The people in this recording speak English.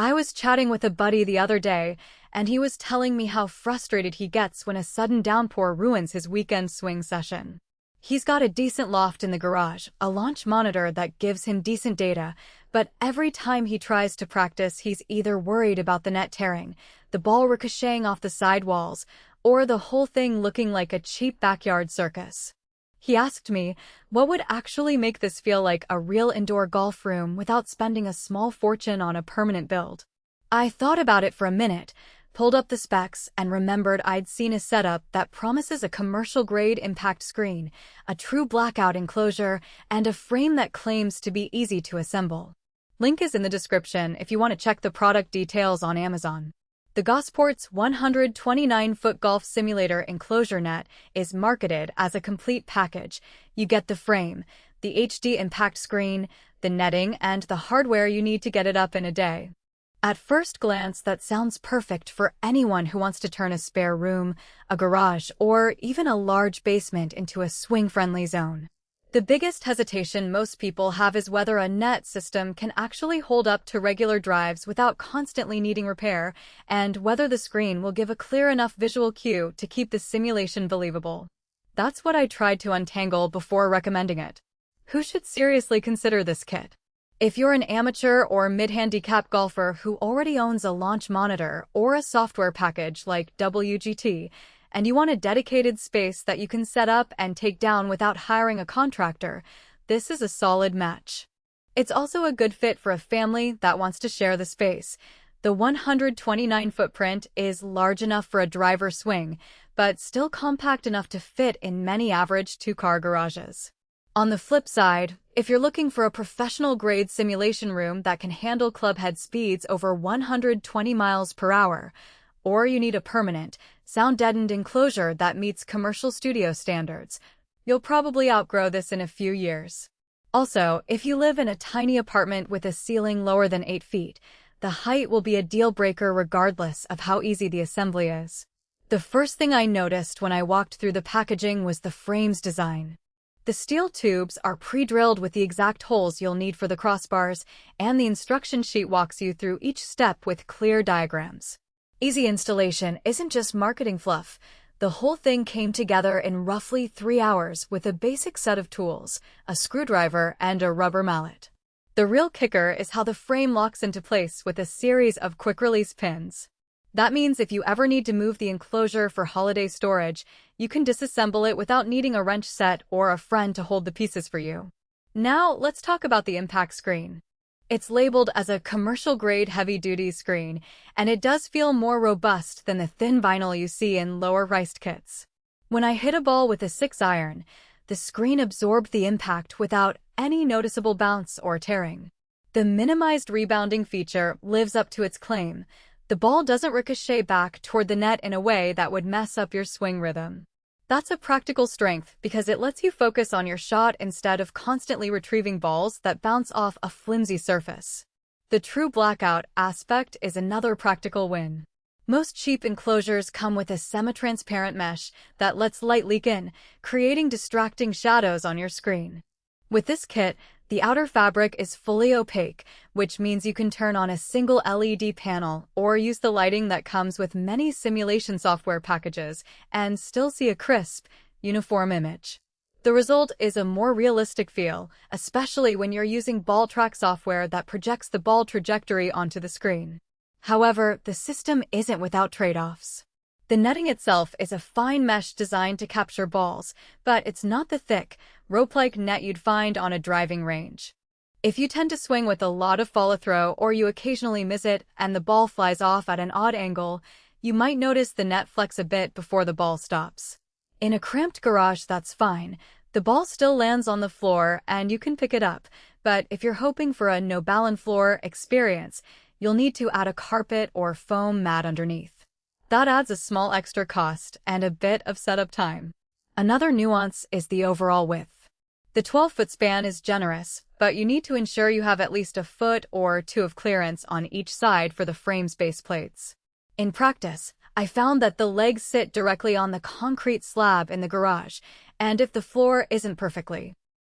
I was chatting with a buddy the other day, and he was telling me how frustrated he gets when a sudden downpour ruins his weekend swing session. He's got a decent loft in the garage, a launch monitor that gives him decent data, but every time he tries to practice, he's either worried about the net tearing, the ball ricocheting off the side walls, or the whole thing looking like a cheap backyard circus. He asked me, what would actually make this feel like a real indoor golf room without spending a small fortune on a permanent build? I thought about it for a minute, pulled up the specs, and remembered I'd seen a setup that promises a commercial-grade impact screen, a true blackout enclosure, and a frame that claims to be easy to assemble. Link is in the description if you want to check the product details on Amazon. The GoSports 129-foot golf simulator enclosure net is marketed as a complete package. You get the frame, the HD impact screen, the netting, and the hardware you need to get it up in a day. At first glance, that sounds perfect for anyone who wants to turn a spare room, a garage, or even a large basement into a swing-friendly zone. The biggest hesitation most people have is whether a net system can actually hold up to regular drives without constantly needing repair, and whether the screen will give a clear enough visual cue to keep the simulation believable. That's what I tried to untangle before recommending it. Who should seriously consider this kit? If you're an amateur or mid-handicap golfer who already owns a launch monitor or a software package like WGT, and you want a dedicated space that you can set up and take down without hiring a contractor, this is a solid match. It's also a good fit for a family that wants to share the space. The 129 footprint is large enough for a driver swing, but still compact enough to fit in many average two-car garages. On the flip side, if you're looking for a professional-grade simulation room that can handle clubhead speeds over 120 miles per hour, or you need a permanent, sound-deadened enclosure that meets commercial studio standards, you'll probably outgrow this in a few years. Also, if you live in a tiny apartment with a ceiling lower than 8 feet, the height will be a deal-breaker regardless of how easy the assembly is. The first thing I noticed when I walked through the packaging was the frame's design. The steel tubes are pre-drilled with the exact holes you'll need for the crossbars, and the instruction sheet walks you through each step with clear diagrams. Easy installation isn't just marketing fluff. The whole thing came together in roughly 3 hours with a basic set of tools, a screwdriver, and a rubber mallet. The real kicker is how the frame locks into place with a series of quick-release pins. That means if you ever need to move the enclosure for holiday storage, you can disassemble it without needing a wrench set or a friend to hold the pieces for you. Now, let's talk about the impact screen. It's labeled as a commercial-grade heavy-duty screen, and it does feel more robust than the thin vinyl you see in lower-priced kits. When I hit a ball with a 6-iron, the screen absorbed the impact without any noticeable bounce or tearing. The minimized rebounding feature lives up to its claim. The ball doesn't ricochet back toward the net in a way that would mess up your swing rhythm. That's a practical strength because it lets you focus on your shot instead of constantly retrieving balls that bounce off a flimsy surface. The true blackout aspect is another practical win. Most cheap enclosures come with a semi-transparent mesh that lets light leak in, creating distracting shadows on your screen. With this kit, the outer fabric is fully opaque, which means you can turn on a single LED panel or use the lighting that comes with many simulation software packages and still see a crisp, uniform image. The result is a more realistic feel, especially when you're using ball track software that projects the ball trajectory onto the screen. However, the system isn't without trade-offs. The netting itself is a fine mesh designed to capture balls, but it's not the thick, rope-like net you'd find on a driving range. If you tend to swing with a lot of follow-throw or you occasionally miss it and the ball flies off at an odd angle, you might notice the net flex a bit before the ball stops. In a cramped garage, that's fine. The ball still lands on the floor and you can pick it up, but if you're hoping for a no-balance-floor experience, you'll need to add a carpet or foam mat underneath. That adds a small extra cost and a bit of setup time. Another nuance is the overall width. The 12-foot span is generous, but you need to ensure you have at least a foot or two of clearance on each side for the frame's base plates. In practice, I found that the legs sit directly on the concrete slab in the garage, and if the floor isn't perfectly